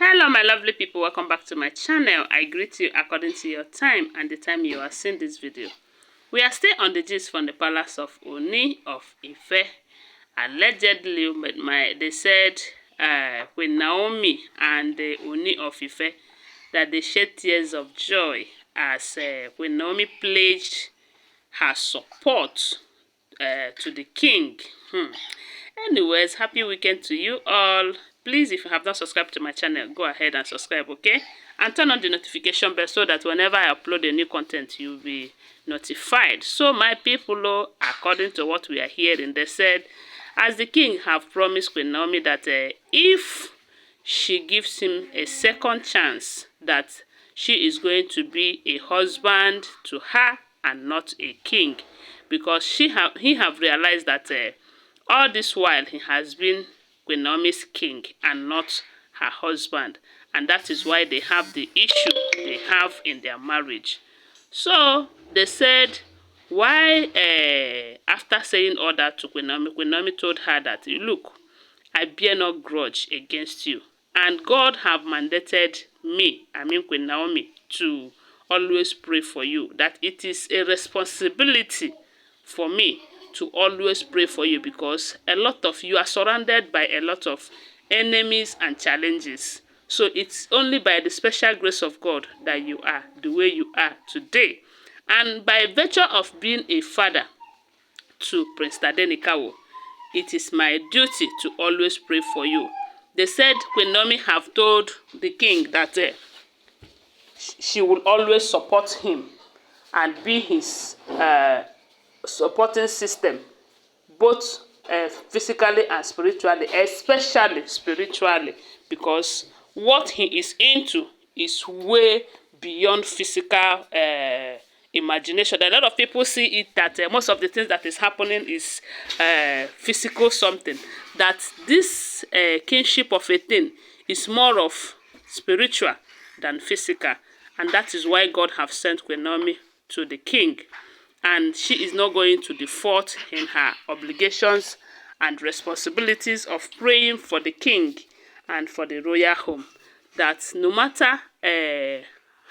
Hello my lovely people, welcome back to my channel. I greet you according to your time and the time you are seeing this video. We are still on the gist from the palace of Ooni of Ife. Allegedly, they said Queen Naomi and Ooni of Ife that they shed tears of joy as Queen Naomi pledged her support to the king. Anyways, happy weekend to you all. Please, if you have not subscribed to my channel, go ahead and subscribe, okay? And turn on the notification bell so that whenever I upload a new content, you'll be notified. So, my people, according to what we are hearing, they said, as the king have promised Queen Naomi that if she gives him a second chance, that she is going to be a husband to her and not a king. Because he have realized that all this while he has been Queen Naomi's king and not her husband. And that is why they have the issue they have in their marriage. So they said, why after saying all that to Queen Naomi told her that, look, I bear no grudge against you. And God have mandated me, Queen Naomi, to always pray for you. That it is a responsibility for me to always pray for you, because a lot of you are surrounded by a lot of enemies and challenges. So it's only by the special grace of God that you are the way you are today. And by virtue of being a father to Prince Tadenikawo, it is my duty to always pray for you. They said Queen Naomi have told the king that she will always support him and be his supporting system, both physically and spiritually, especially spiritually, because what he is into is way beyond physical imagination. A lot of people see it that most of the things that is happening is physical something. That this kingship of a thing is more of spiritual than physical, and that is why God have sent Queen Naomi to the king. And she is not going to default in her obligations and responsibilities of praying for the king and for the royal home. That no matter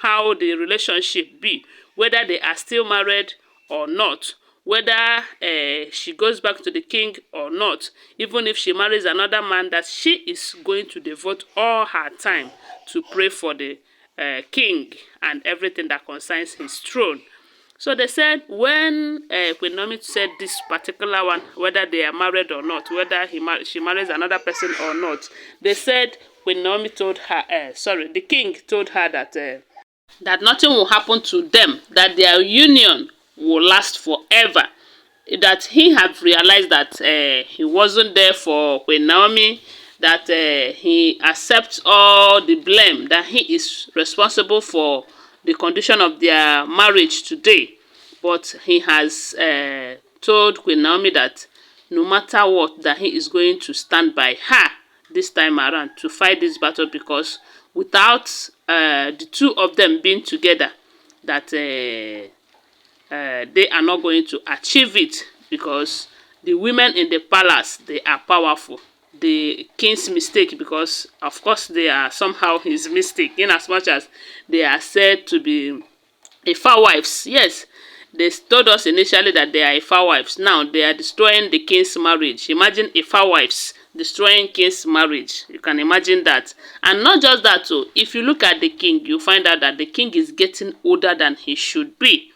how the relationship be, whether they are still married or not, whether she goes back to the king or not, even if she marries another man, that she is going to devote all her time to pray for the king and everything that concerns his throne. So they said when Queen Naomi said this particular one, whether they are married or not, whether she marries another person or not, they said Queen Naomi told her, the king told her that that nothing will happen to them, that their union will last forever. That he had realized that he wasn't there for Queen Naomi, that he accepts all the blame, that he is responsible for the condition of their marriage today. But he has told Queen Naomi that no matter what, that he is going to stand by her this time around to fight this battle, because without the two of them being together, that they are not going to achieve it, because the women in the palace, they are powerful. The king's mistake, because of course they are somehow his mistake, in as much as they are said to be Ifa wives. Yes, they told us initially that they are Ifa wives. Now they are destroying the king's marriage. Imagine Ifa wives destroying king's marriage. You can imagine that. And not just that too. If you look at the king, you find out that the king is getting older than he should be.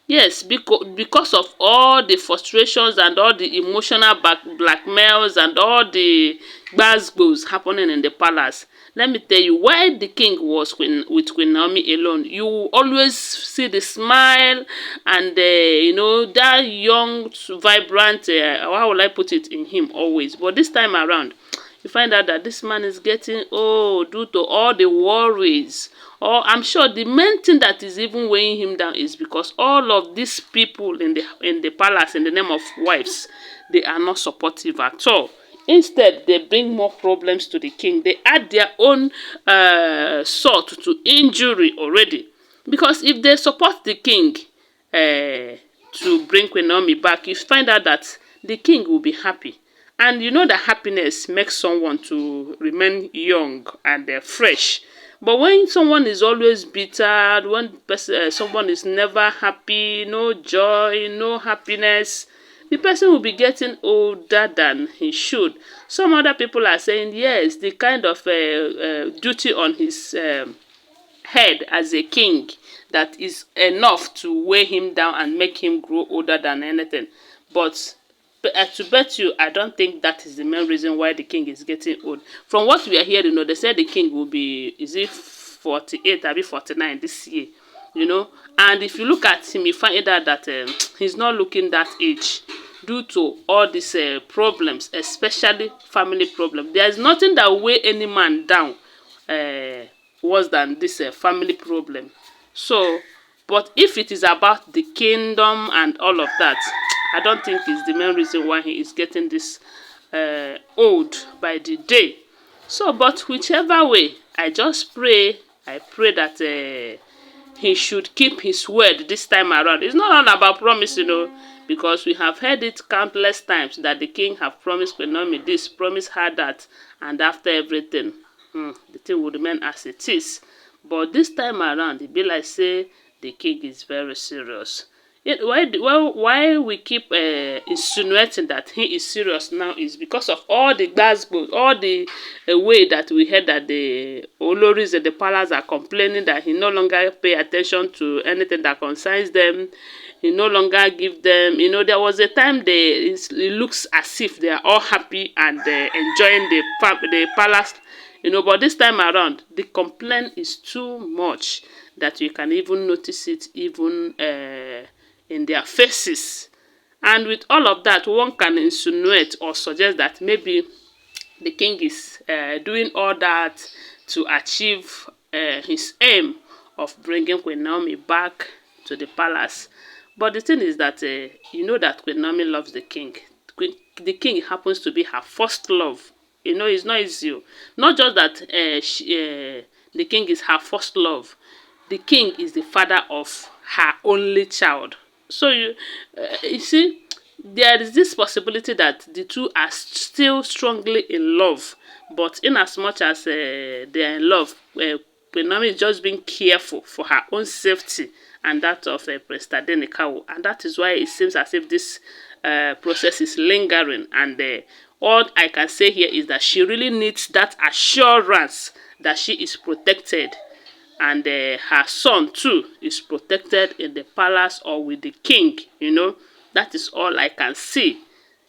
Yes, because of all the frustrations and all the emotional blackmails and all the gbasgbos happening in the palace. Let me tell you, while the king was with Queen Naomi alone, you always see the smile and, that young, vibrant, how will I put it, in him always. But this time around, you find out that this man is getting old due to all the worries. Or I'm sure the main thing that is even weighing him down is because all of these people in the palace, in the name of wives, they are not supportive at all. Instead, they bring more problems to the king. They add their own salt to injury already. Because if they support the king to bring Queen Naomi back, you find out that the king will be happy. And you know that happiness makes someone to remain young and fresh. But when someone is always bitter, when someone is never happy, no joy, no happiness, the person will be getting older than he should. Some other people are saying, yes, the kind of duty on his head as a king that is enough to weigh him down and make him grow older than anything. But to bet you, I don't think that is the main reason why the king is getting old. From what we are hearing, they said the king will be, is it 48 or 49 this year, And if you look at him, you find out that he's not looking that age due to all these problems, especially family problems. There is nothing that weigh any man down worse than this family problem. So, but if it is about the kingdom and all of that, I don't think it's the main reason why he is getting this old by the day. So, but whichever way, I pray that he should keep his word this time around. It's not all about promise, because we have heard it countless times that the king have promised Queen Naomi this, promised her that, and after everything, the thing will remain as it is. But this time around, it be like say the king is very serious. Why we keep insinuating that he is serious now is because of all the gospel, all the way that we heard that the Olories and the palace are complaining that he no longer pay attention to anything that concerns them. He no longer give them, there was a time it looks as if they are all happy and enjoying the palace, but this time around, the complaint is too much that you can even notice it even in their faces. And with all of that, one can insinuate or suggest that maybe the king is doing all that to achieve his aim of bringing Queen Naomi back to the palace. But the thing is that that Queen Naomi loves the king. The king happens to be her first love. It's not easy. Not just that the king is her first love. The king is the father of her only child. So you see, there is this possibility that the two are still strongly in love. But in as much as they are in love, Queen Naomi is just being careful for her own safety and that of Prince Tadenikawo. And that is why it seems as if this process is lingering. And all I can say here is that she really needs that assurance that she is protected. And her son too is protected in the palace or with the king, That is all I can see,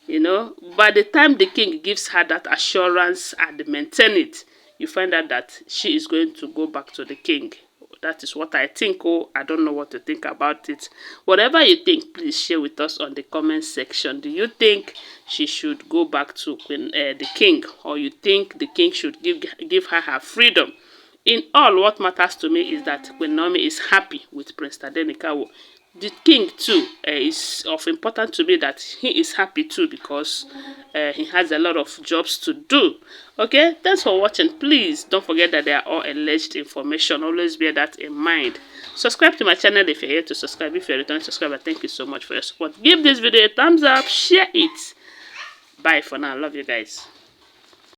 By the time the king gives her that assurance and maintain it, you find out that she is going to go back to the king. That is what I think. I don't know what to think about it. Whatever you think, please share with us on the comment section. Do you think she should go back to the king, or you think the king should give her freedom? In all, what matters to me is that Queen Naomi is happy with Prince Tadenikawo. The king too is of importance to me that he is happy too, because he has a lot of jobs to do. Okay, thanks for watching. Please don't forget that they are all alleged information. Always bear that in mind. Subscribe to my channel if you're here to subscribe. If you're a returning subscriber, thank you so much for your support. Give this video a thumbs up, share it. Bye for now. Love you guys.